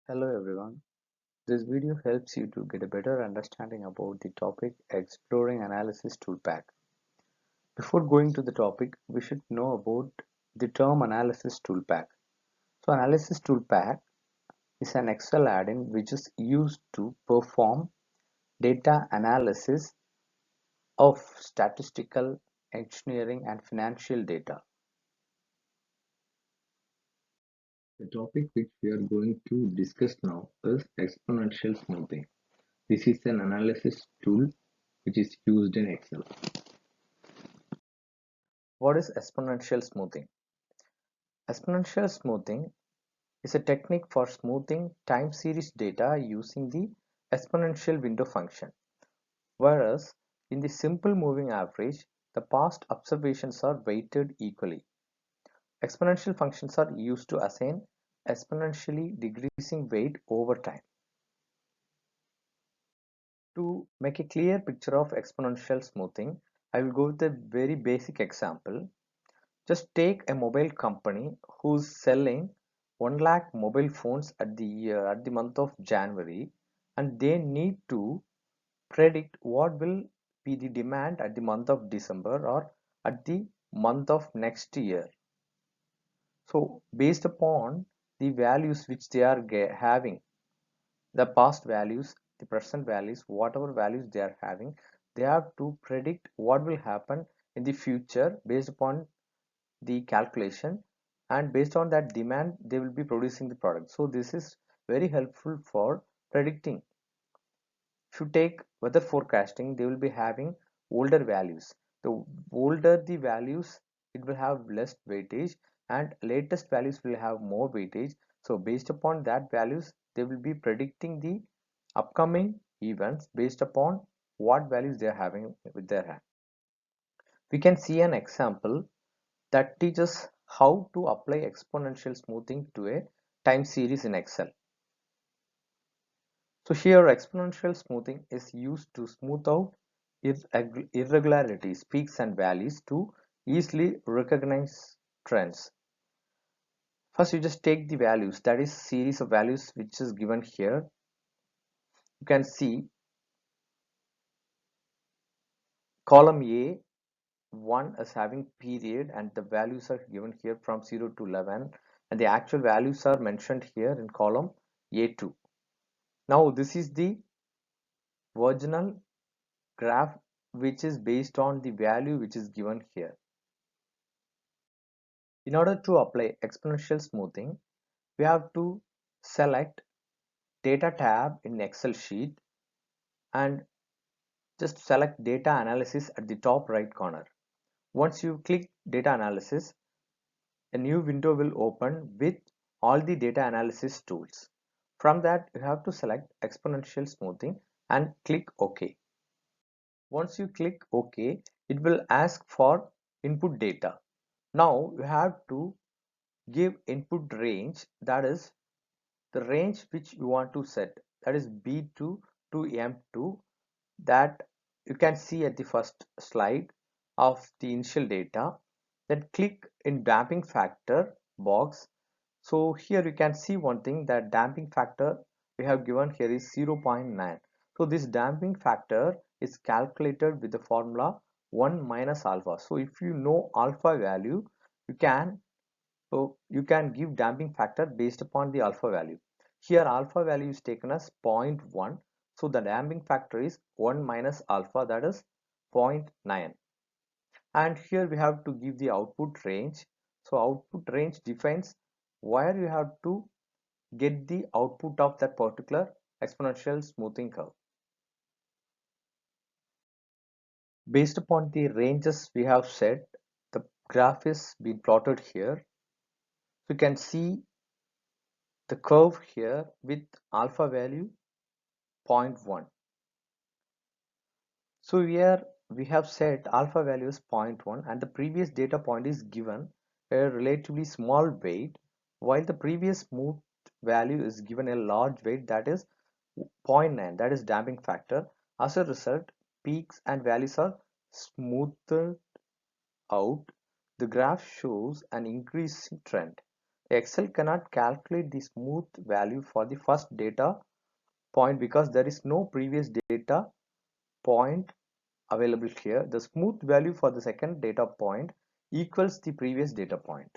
Hello everyone. This video helps you to get a better understanding about the topic Exploring Analysis Toolpack. Before going to the topic, we should know about the term Analysis Toolpack. So Analysis Toolpack is an Excel add-in which is used to perform data analysis of statistical, engineering and financial data. The topic which we are going to discuss now is exponential smoothing. This is an analysis tool which is used in Excel. What is exponential smoothing? Exponential smoothing is a technique for smoothing time series data using the exponential window function, whereas in the simple moving average, the past observations are weighted equally. Exponential functions are used to assign exponentially decreasing weight over time. To make a clear picture of exponential smoothing, I will go with a very basic example. Just take a mobile company who's selling 1 lakh mobile phones at the month of January, and they need to predict what will be the demand at the month of December or at the month of next year. So based upon the values which they are having, the past values, the present values, whatever values they are having, they have to predict what will happen in the future based upon the calculation, and based on that demand they will be producing the product. So this is very helpful for predicting. If you take weather forecasting, they will be having older values. The older the values, it will have less weightage, and latest values will have more weightage. So based upon that values, they will be predicting the upcoming events based upon what values they are having with their hand. We can see an example that teaches how to apply exponential smoothing to a time series in Excel. So here exponential smoothing is used to smooth out irregularities, peaks and valleys to easily recognize trends. First you just take the values, that is series of values which is given here. You can see column A 1 is having period and the values are given here from 0 to 11, and the actual values are mentioned here in column A2. Now this is the original graph which is based on the value which is given here. In order to apply exponential smoothing, we have to select data tab in Excel sheet and just select data analysis at the top right corner. Once you click data analysis, a new window will open with all the data analysis tools. From that, you have to select exponential smoothing and click OK. Once you click OK, it will ask for input data. Now you have to give input range, that is the range which you want to set, that is B2 to M2, that you can see at the first slide of the initial data. Then click in damping factor box. So here you can see one thing, that damping factor we have given here is 0.9. So this damping factor is calculated with the formula 1 minus alpha. So if you know alpha value, you can give damping factor based upon the alpha value. Here alpha value is taken as 0.1. So the damping factor is 1 minus alpha, that is 0.9. And here we have to give the output range. So output range defines where you have to get the output of that particular exponential smoothing curve. Based upon the ranges we have set, the graph is being plotted here. So you can see the curve here with alpha value 0.1. So here we have set alpha value is 0.1 and the previous data point is given a relatively small weight, while the previous smooth value is given a large weight, that is 0.9, that is damping factor. As a result, peaks and valleys are smoothed out. The graph shows an increasing trend. Excel cannot calculate the smooth value for the first data point because there is no previous data point available here. The smooth value for the second data point equals the previous data point.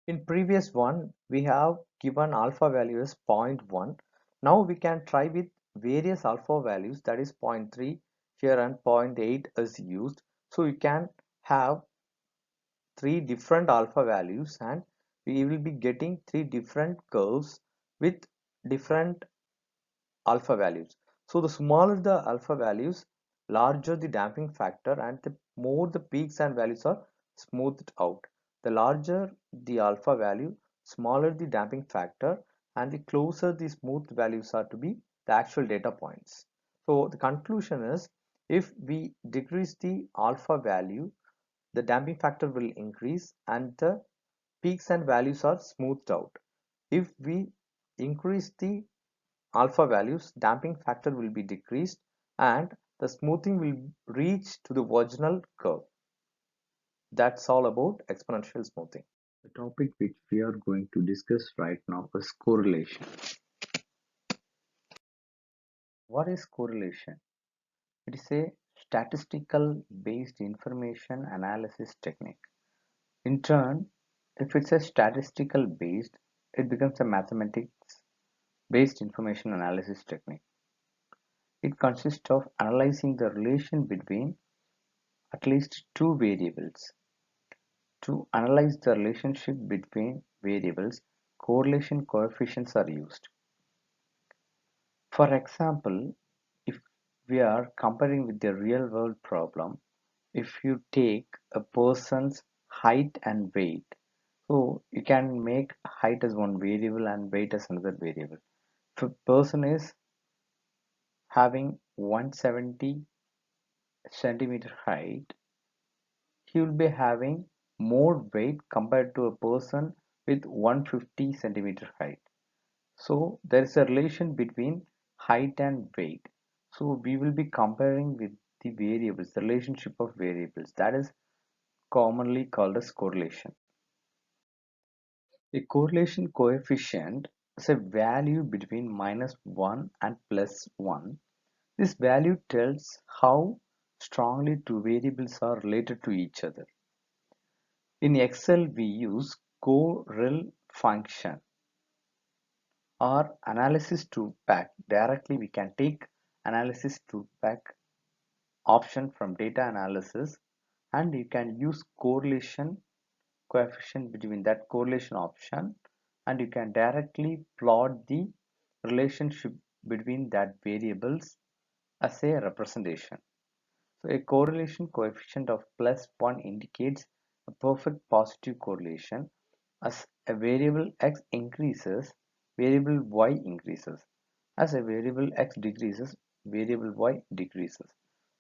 In previous one, we have given alpha value as 0.1. Now we can try with various alpha values, that is 0.3 here and 0.8 is used. So you can have three different alpha values and we will be getting three different curves with different alpha values. So the smaller the alpha values, larger the damping factor and the more the peaks and values are smoothed out. The larger the alpha value, smaller the damping factor and the closer the smooth values are to be the actual data points. So the conclusion is if we decrease the alpha value, the damping factor will increase and the peaks and values are smoothed out. If we increase the alpha values, damping factor will be decreased and the smoothing will reach to the original curve. That's all about exponential smoothing. The topic which we are going to discuss right now is correlation. What is correlation? It is a statistical based information analysis technique. In turn, if it's a statistical based, it becomes a mathematics based information analysis technique. It consists of analyzing the relation between at least two variables. To analyze the relationship between variables, correlation coefficients are used. For example, if we are comparing with the real world problem, if you take a person's height and weight, so you can make height as one variable and weight as another variable. If a person is having 170 centimeter height, he will be having more weight compared to a person with 150 centimeter height. So there is a relation between height and weight. So we will be comparing with the variables, the relationship of variables. That is commonly called as correlation. A correlation coefficient is a value between -1 and +1. This value tells how strongly two variables are related to each other. In Excel, we use correl function or analysis to pack. Directly, we can take analysis to pack option from data analysis and you can use correlation coefficient between that correlation option and you can directly plot the relationship between that variables as a representation. So a correlation coefficient of +1 indicates a perfect positive correlation. As a variable x increases, variable y increases. As a variable x decreases, variable y decreases.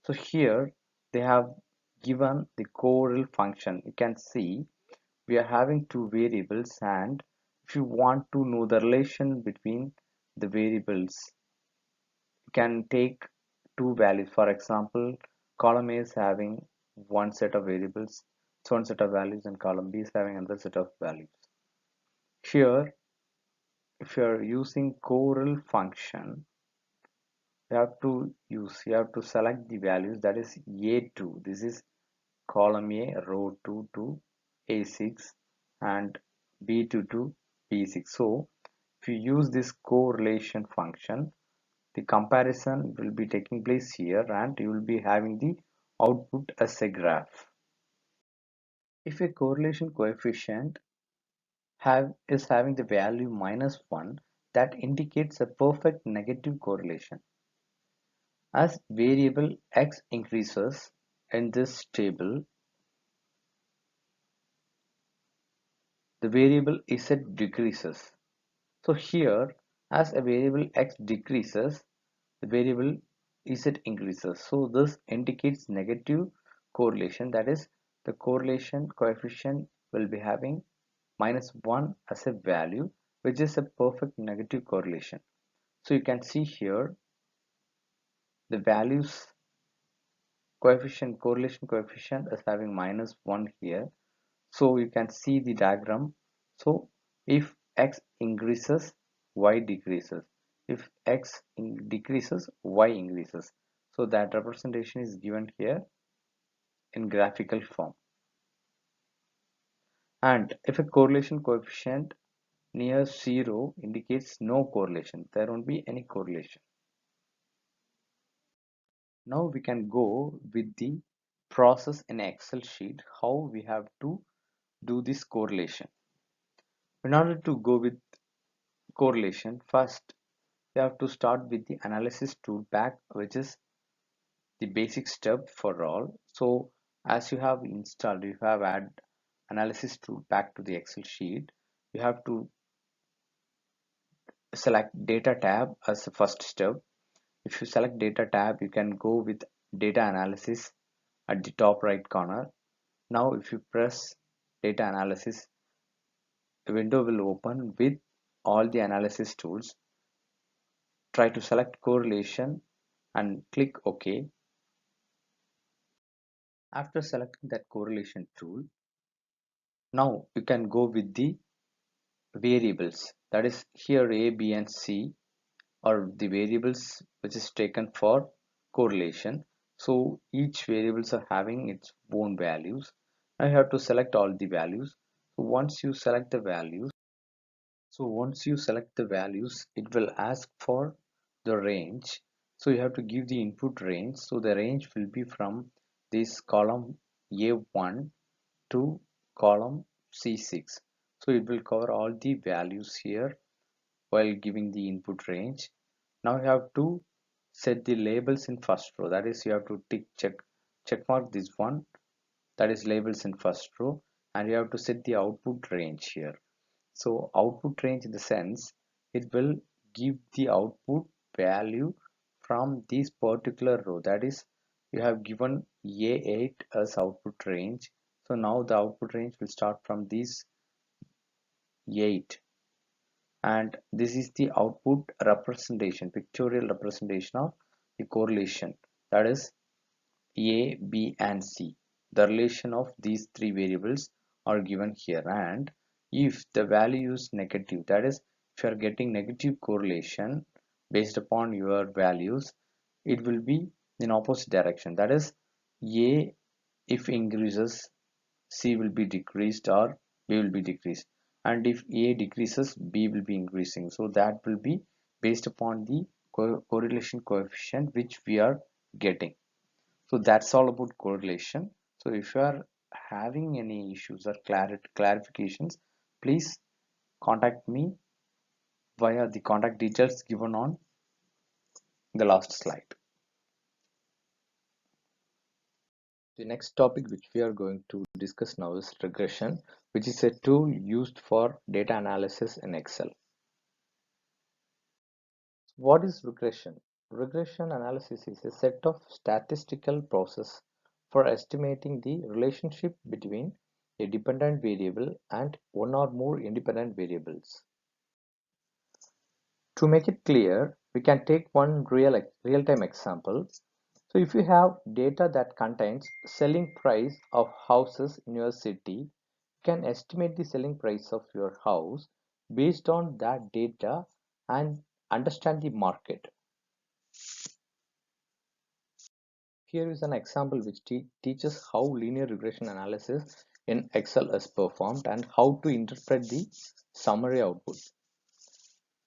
So here they have given the correl function. You can see we are having two variables and if you want to know the relation between the variables, you can take two values. For example, column A is having one set of variables, it's one set of values, and column B is having another set of values. Here, if you are using correl function, you have to select the values, that is A2. This is column A, row 2 to A6 and B2 to B6. So if you use this correlation function, the comparison will be taking place here and you will be having the output as a graph. If a correlation coefficient is having the value -1, that indicates a perfect negative correlation. As variable x increases in this table, the variable z decreases. So here, as a variable x decreases, the variable z increases. So this indicates negative correlation, that is the correlation coefficient will be having -1 as a value, which is a perfect negative correlation. So you can see here the values correlation coefficient is having -1 here. So you can see the diagram. So if x increases, y decreases. If decreases, y increases. So that representation is given here in graphical form. And if a correlation coefficient near zero indicates no correlation, there won't be any correlation. Now we can go with the process in Excel sheet how we have to do this correlation. In order to go with correlation, first we have to start with the analysis toolpack, which is the basic step for all. So as you have installed, you have add analysis toolpack to the Excel sheet, you have to select data tab as the first step. If you select data tab, you can go with data analysis at the top right corner. Now if you press data analysis, a window will open with all the analysis tools. Try to select correlation and click OK. After selecting that correlation tool, now you can go with the variables, that is here A, B and C are the variables which is taken for correlation. So each variables are having its own values. I have to select all the values. So once you select the values, it will ask for the range. So you have to give the input range. So the range will be from this column A1 to column C6. So it will cover all the values here while giving the input range. Now you have to set the labels in first row. That is, you have to check mark this one, that is labels in first row, and you have to set the output range here. So output range in the sense it will give the output value from this particular row. That is, you have given A8 as output range. So now the output range will start from this 8, and this is the output representation, pictorial representation of the correlation, that is A, B and C. The relation of these three variables are given here, and if the value is negative, that is if you are getting negative correlation based upon your values, it will be in opposite direction. That is, A if increases, C will be decreased or B will be decreased, and if A decreases, B will be increasing. So that will be based upon the correlation coefficient which we are getting. So that's all about correlation. So if you are having any issues or clarifications, please contact me via the contact details given on the last slide. The next topic which we are going to discuss now is regression, which is a tool used for data analysis in Excel. What is regression? Regression analysis is a set of statistical process for estimating the relationship between a dependent variable and one or more independent variables. To make it clear, we can take one real-time example. So if you have data that contains selling price of houses in your city, you can estimate the selling price of your house based on that data and understand the market. Here is an example which teaches how linear regression analysis in Excel is performed and how to interpret the summary output.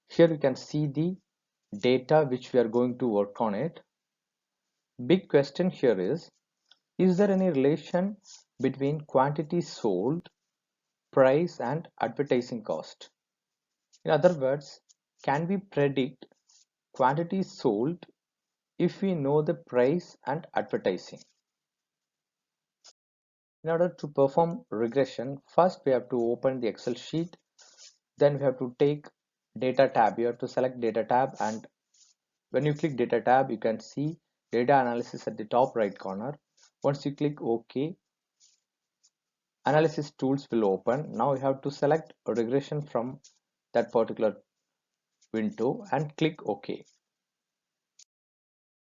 Here you can see the data which we are going to work on it. Big question here is there any relation between quantity sold, price and advertising cost? In other words, can we predict quantity sold if we know the price and advertising? In order to perform regression, first we have to open the Excel sheet, then we have to take data tab. You have to select data tab, and when you click data tab, you can see data analysis at the top right corner. Once you click OK, analysis tools will open. Now you have to select a regression from that particular window and click OK.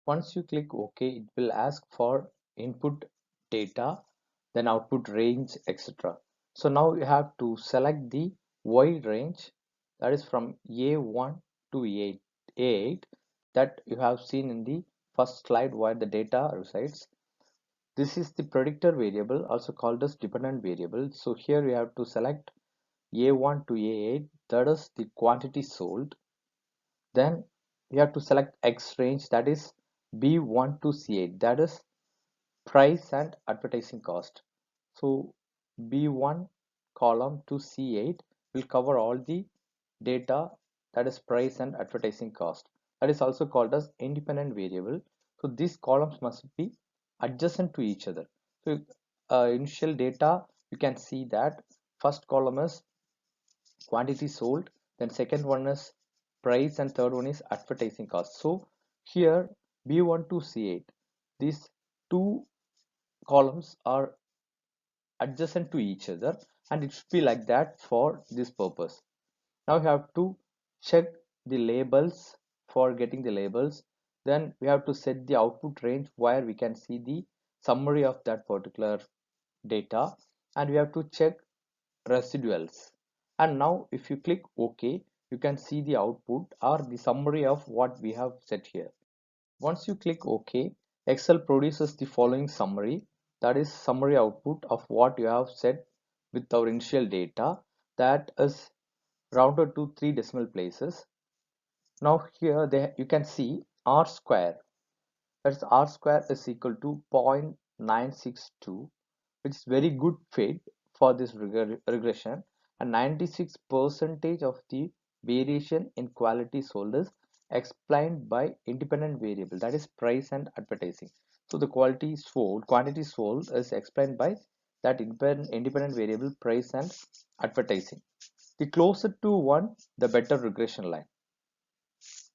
Once you click OK, it will ask for input data, then output range, etc. So now you have to select the Y range, that is from A1 to A8, that you have seen in the first slide where the data resides. This is the predictor variable, also called as dependent variable. So here we have to select A1 to A8, that is the quantity sold. Then we have to select X range, that is B1 to C8, that is price and advertising cost. So B1 column to C8 will cover all the data, that is price and advertising cost. That is also called as independent variable. So these columns must be adjacent to each other. So initial data, you can see that first column is quantity sold, then second one is price, and third one is advertising cost. So here B1 to C8, these two columns are adjacent to each other, and it should be like that for this purpose. Now we have to check the labels. For getting the labels, then we have to set the output range where we can see the summary of that particular data, and we have to check residuals. And now if you click OK, you can see the output or the summary of what we have set here. Once you click OK, Excel produces the following summary, that is summary output of what you have set with our initial data, that is rounded to 3 decimal places. Now here you can see R square, that's R square is equal to 0.962, which is very good fit for this regression, and 96 percentage of the variation in quality sold is explained by independent variable, that is price and advertising. So the quantity sold is explained by that independent variable price and advertising. The closer to 1, the better regression line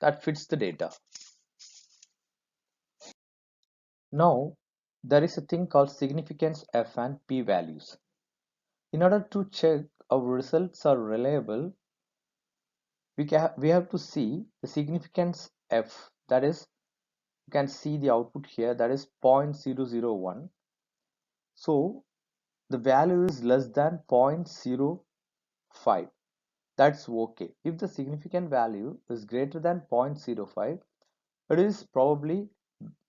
that fits the data. Now, there is a thing called significance F and P values. In order to check our results are reliable, we have to see the significance F, that is, you can see the output here, that is 0.001. So the value is less than 0.05. That's okay. If the significant value is greater than 0.05, it is probably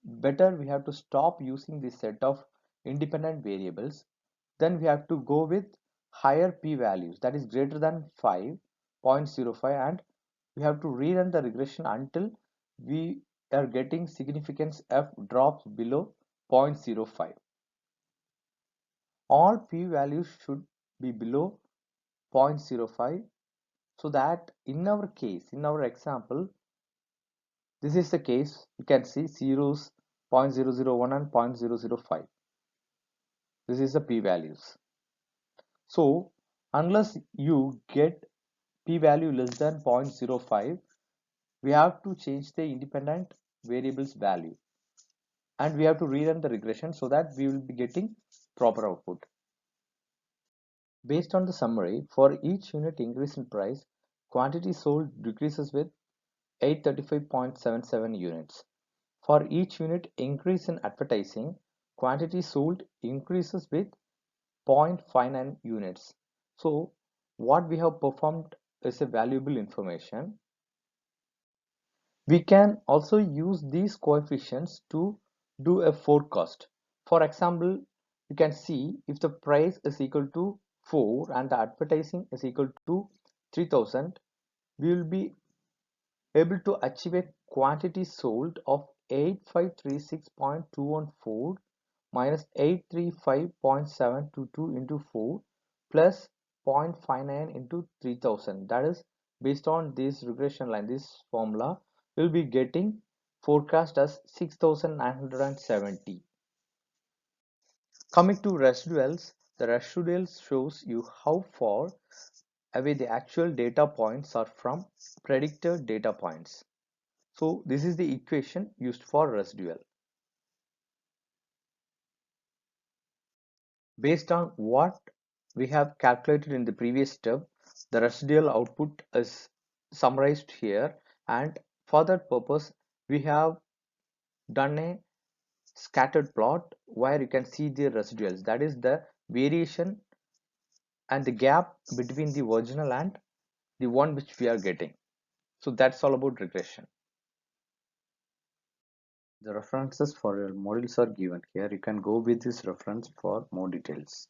better we have to stop using this set of independent variables. Then we have to go with higher p values, that is greater than 5.05, and we have to rerun the regression until we are getting significance f drops below 0.05. All p values should be below 0.05, so that in our case, in our example, this is the case. You can see zeros 0.001 and 0.005. This is the p values. So unless you get p value less than 0.05, we have to change the independent variables value, and we have to rerun the regression so that we will be getting proper output. Based on the summary, for each unit increase in price, quantity sold decreases with 835.77 units. For each unit increase in advertising, quantity sold increases with 0.59 units. So what we have performed is a valuable information. We can also use these coefficients to do a forecast. For example, you can see if the price is equal to 4 and the advertising is equal to 3000, we will be able to achieve a quantity sold of 8536.214 minus 835.722 into 4 plus 0.59 into 3000. That is, based on this regression line, this formula, will be getting forecast as 6970. Coming to residuals, the residuals shows you how far away the actual data points are from predicted data points. So this is the equation used for residual. Based on what we have calculated in the previous step, the residual output is summarized here, and for that purpose we have done a scattered plot where you can see the residuals, that is the variation and the gap between the original and the one which we are getting. So that's all about regression. The references for your models are given here. You can go with this reference for more details.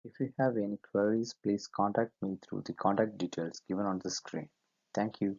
If you have any queries, please contact me through the contact details given on the screen. Thank you.